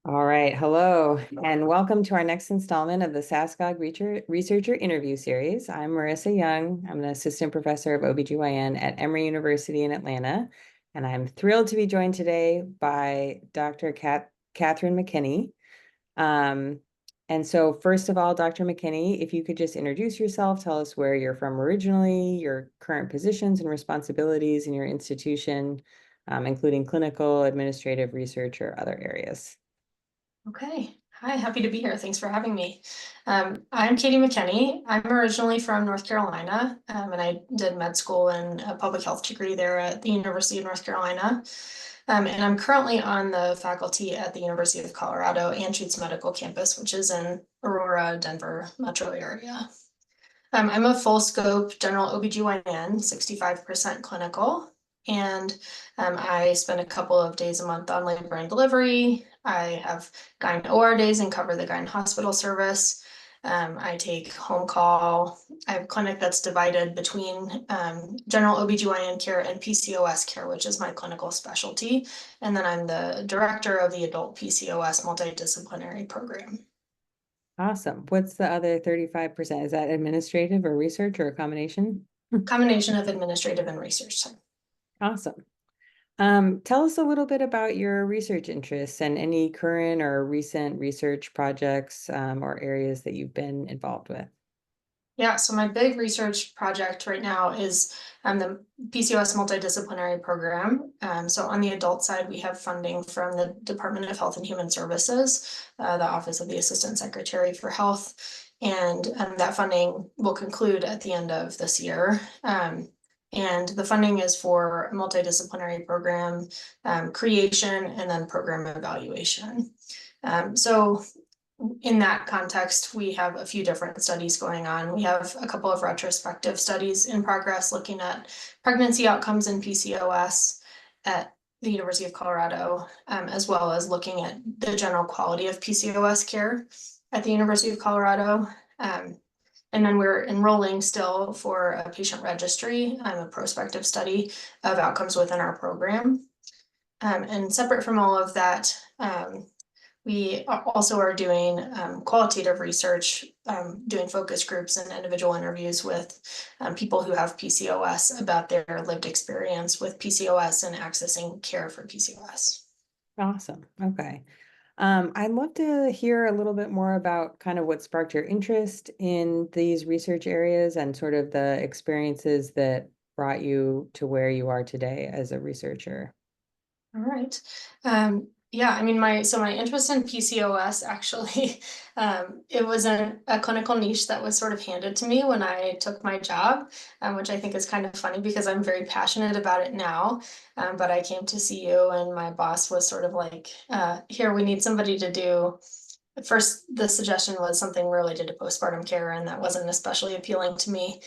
All right, hello, and welcome to our next installment of the SASCOG Researcher Interview Series. I'm Marisa Young. I'm an assistant professor of OBGYN at Emory University in Atlanta, and I'm thrilled to be joined today by Dr. Catherine McKenney. And so first of all, Dr. McKenney, if you could just introduce yourself, tell us where you're from originally, your current positions and responsibilities in your institution, including clinical, administrative, research, or other areas. Okay. Hi, happy to be here. Thanks for having me. I'm Katie McKenney. I'm originally from North Carolina, and I did med school and a public health degree there at the University of North Carolina. And I'm currently on the faculty at the University of Colorado Anschutz Medical Campus, which is in Aurora, Denver metro area. I'm a full scope general OBGYN, 65% clinical. And I spend a couple of days a month on labor and delivery. I have GYN OR days and cover the GYN hospital service. I take home call. I have a clinic that's divided between general OBGYN care and PCOS care, which is my clinical specialty. And then I'm the director of the adult PCOS multidisciplinary program. Awesome. What's the other 35%? Is that administrative or research or a combination? Combination of administrative and research time. Awesome. Tell us a little bit about your research interests and any current or recent research projects or areas that you've been involved with. Yeah, so my big research project right now is the PCOS multidisciplinary program. So on the adult side, we have funding from the Department of Health and Human Services, the Office of the Assistant Secretary for Health, and that funding will conclude at the end of this year. And the funding is for a multidisciplinary program creation and then program evaluation. So in that context, we have a few different studies going on. We have a couple of retrospective studies in progress looking at pregnancy outcomes in PCOS at the University of Colorado, as well as looking at the general quality of PCOS care at the University of Colorado. And then we're enrolling still for a patient registry, a prospective study of outcomes within our program. And separate from all of that, we also are doing qualitative research, doing focus groups and individual interviews with people who have PCOS about their lived experience with PCOS and accessing care for PCOS. Awesome. Okay. I'd love to hear a little bit more about kind of what sparked your interest in these research areas and sort of the experiences that brought you to where you are today as a researcher. All right. Yeah, I mean, my interest in PCOS actually, it was a clinical niche that was sort of handed to me when I took my job, which I think is kind of funny because I'm very passionate about it now. But I came to see you and my boss was sort of like, here, we need somebody to do. At first, the suggestion was something related to postpartum care, and that wasn't especially appealing to me.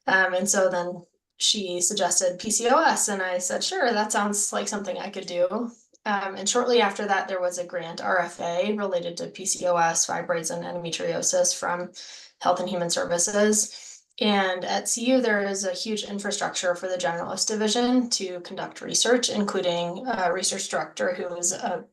And so then she suggested PCOS, and I said, sure, that sounds like something I could do. And shortly after that, there was a grant RFA related to PCOS, fibroids, and endometriosis from Health and Human Services. And at CU, there is a huge infrastructure for the generalist division to conduct research, including a research director who is a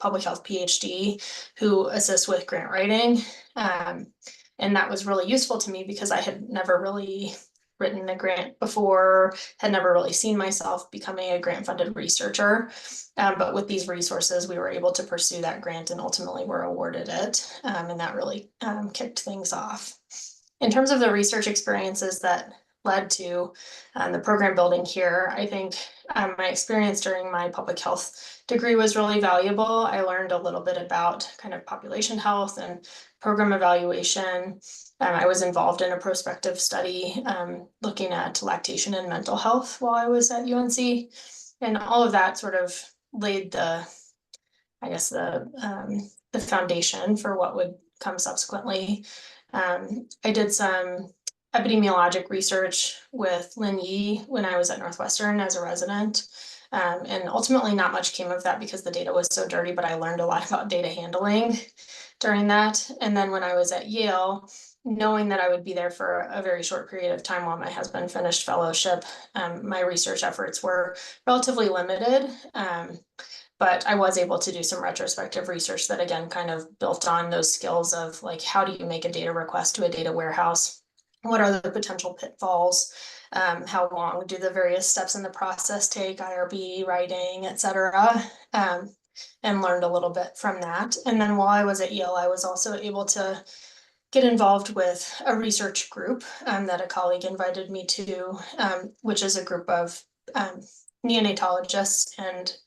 public health PhD who assists with grant writing. And that was really useful to me because I had never really written a grant before, had never really seen myself becoming a grant-funded researcher. But with these resources, we were able to pursue that grant and ultimately were awarded it. And that really kicked things off. In terms of the research experiences that led to the program building here, I think my experience during my public health degree was really valuable. I learned a little bit about kind of population health and program evaluation. I was involved in a prospective study looking at lactation and mental health while I was at UNC. And all of that sort of laid the foundation for what would come subsequently. I did some epidemiologic research with Lynn Yee when I was at Northwestern as a resident. And ultimately not much came of that because the data was so dirty, but I learned a lot about data handling during that. And then when I was at Yale, knowing that I would be there for a very short period of time while my husband finished fellowship, my research efforts were relatively limited. But I was able to do some retrospective research that again kind of built on those skills of like, how do you make a data request to a data warehouse? What are the potential pitfalls? How long do the various steps in the process take, IRB, writing, et cetera, and learned a little bit from that. And then while I was at Yale, I was also able to get involved with a research group that a colleague invited me to, which is a group of neonatologists and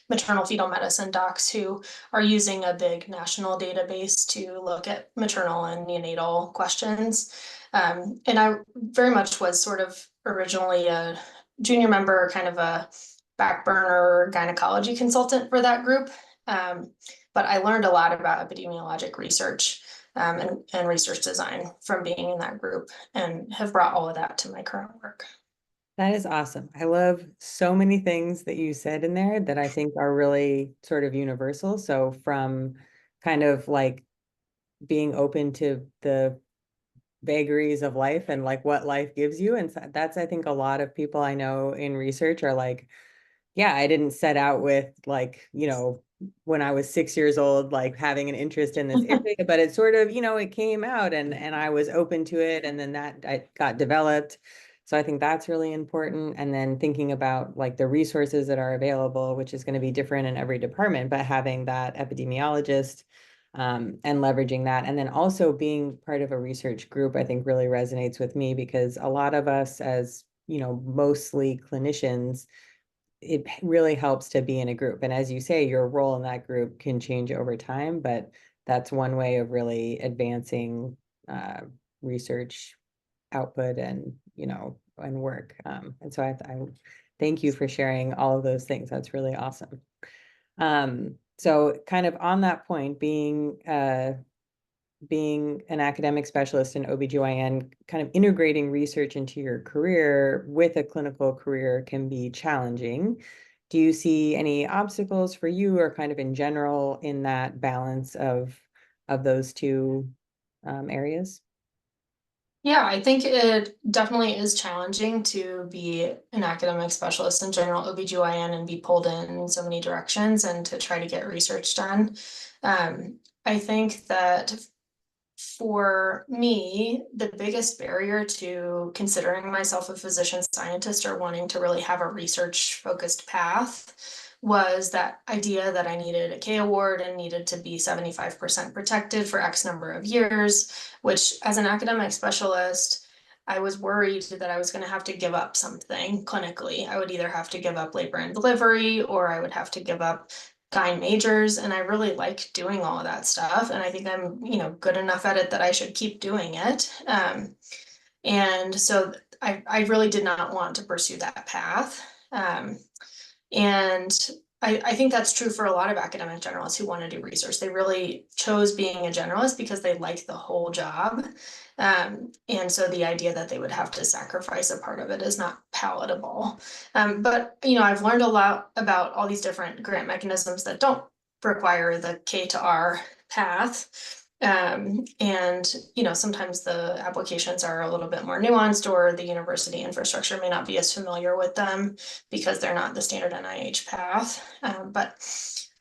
maternal fetal medicine docs who are using a big national database to look at maternal and neonatal questions. And I very much was sort of originally a junior member, kind of a back burner gynecology consultant for that group. But I learned a lot about epidemiologic research and research design from being in that group, and have brought all of that to my current work. That is awesome. I love so many things that you said in there that I think are really sort of universal. So from kind of like being open to the vagaries of life and like what life gives you. And that's, I think a lot of people I know in research are like, yeah, I didn't set out with like, when I was 6 years old, like having an interest in this area, but it sort of, it came out and I was open to it. And then that I got developed. So I think that's really important. And then thinking about like the resources that are available, which is going to be different in every department, but having that epidemiologist and leveraging that. And then also being part of a research group, I think really resonates with me because a lot of us as, mostly clinicians, it really helps to be in a group. And as you say, your role in that group can change over time, but that's one way of really advancing research output and, and work. And so I thank you for sharing all of those things. That's really awesome. So kind of on that point, being an academic specialist in OBGYN, kind of integrating research into your career with a clinical career can be challenging. Do you see any obstacles for you or kind of in general in that balance of those two areas? Yeah, I think it definitely is challenging to be an academic specialist in general OBGYN and be pulled in so many directions and to try to get research done. I think that for me, the biggest barrier to considering myself a physician scientist or wanting to really have a research focused path was that idea that I needed a K award and needed to be 75% protected for X number of years, which as an academic specialist, I was worried that I was going to have to give up something clinically. I would either have to give up labor and delivery, or I would have to give up gyne majors, and I really like doing all of that stuff, and I think I'm good enough at it that I should keep doing it. And so I really did not want to pursue that path. And I think that's true for a lot of academic generalists who want to do research. They really chose being a generalist because they like the whole job. And so the idea that they would have to sacrifice a part of it is not palatable. But I've learned a lot about all these different grant mechanisms that don't require the K to R path. And sometimes the applications are a little bit more nuanced, or the university infrastructure may not be as familiar with them because they're not the standard NIH path. But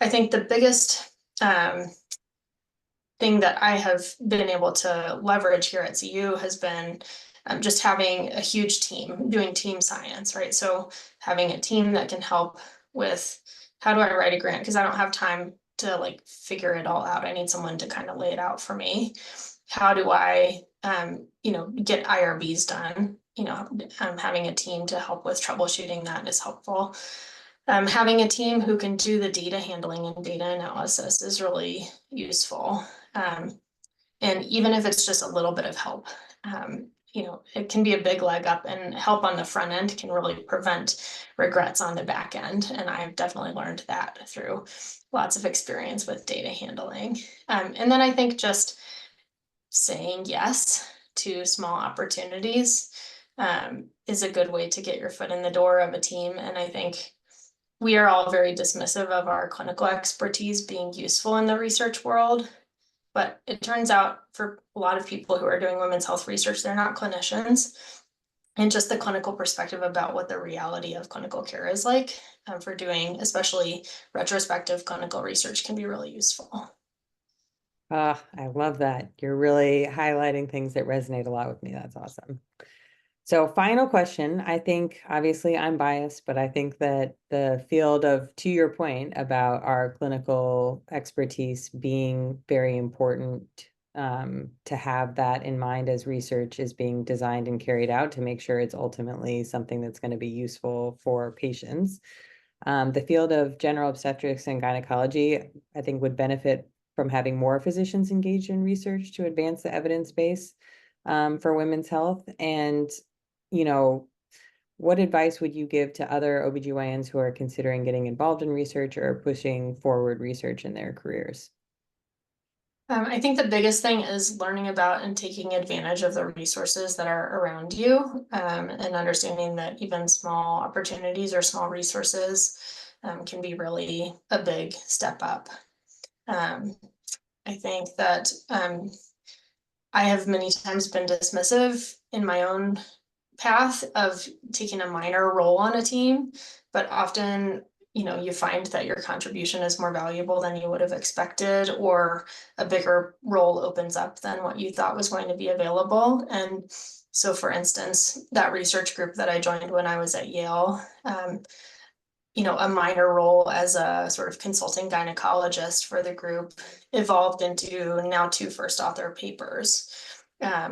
I think the biggest thing that I have been able to leverage here at CU has been just having a huge team doing team science, right? So having a team that can help with how do I write a grant, because I don't have time to like figure it all out. I need someone to kind of lay it out for me. How do I get IRBs done? Having a team to help with troubleshooting that is helpful. Having a team who can do the data handling and data analysis is really useful. And even if it's just a little bit of help, it can be a big leg up, and help on the front end can really prevent regrets on the back end. And I've definitely learned that through lots of experience with data handling. And then I think just saying yes to small opportunities is a good way to get your foot in the door of a team. And I think we are all very dismissive of our clinical expertise being useful in the research world. But it turns out for a lot of people who are doing women's health research, they're not clinicians. and just the clinical perspective about what the reality of clinical care is like, for doing especially retrospective clinical research can be really useful. Ah, I love that. You're really highlighting things that resonate a lot with me. That's awesome. So final question. I think obviously I'm biased, but I think that the field of, to your point about our clinical expertise being very important, to have that in mind as research is being designed and carried out to make sure it's ultimately something that's going to be useful for patients. The field of general obstetrics and gynecology, I think, would benefit from having more physicians engaged in research to advance the evidence base, for women's health. And, you know, what advice would you give to other OBGYNs who are considering getting involved in research or pushing forward research in their careers? I think the biggest thing is learning about and taking advantage of the resources that are around you, and understanding that even small opportunities or small resources, can be really a big step up. Um, I think that I have many times been dismissive in my own path of taking a minor role on a team, but often, you find that your contribution is more valuable than you would have expected, or a bigger role opens up than what you thought was going to be available. And so, for instance, that research group that I joined when I was at Yale, a minor role as a sort of consulting gynecologist for the group evolved into now two first author papers,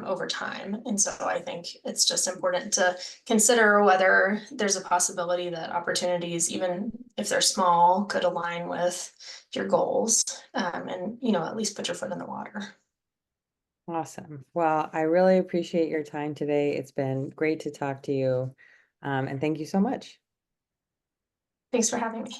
over time. And so I think it's just important to consider whether there's a possibility that opportunities, even if they're small, could align with your goals, and, at least put your foot in the water. Awesome. Well, I really appreciate your time today. It's been great to talk to you. And thank you so much. Thanks for having me.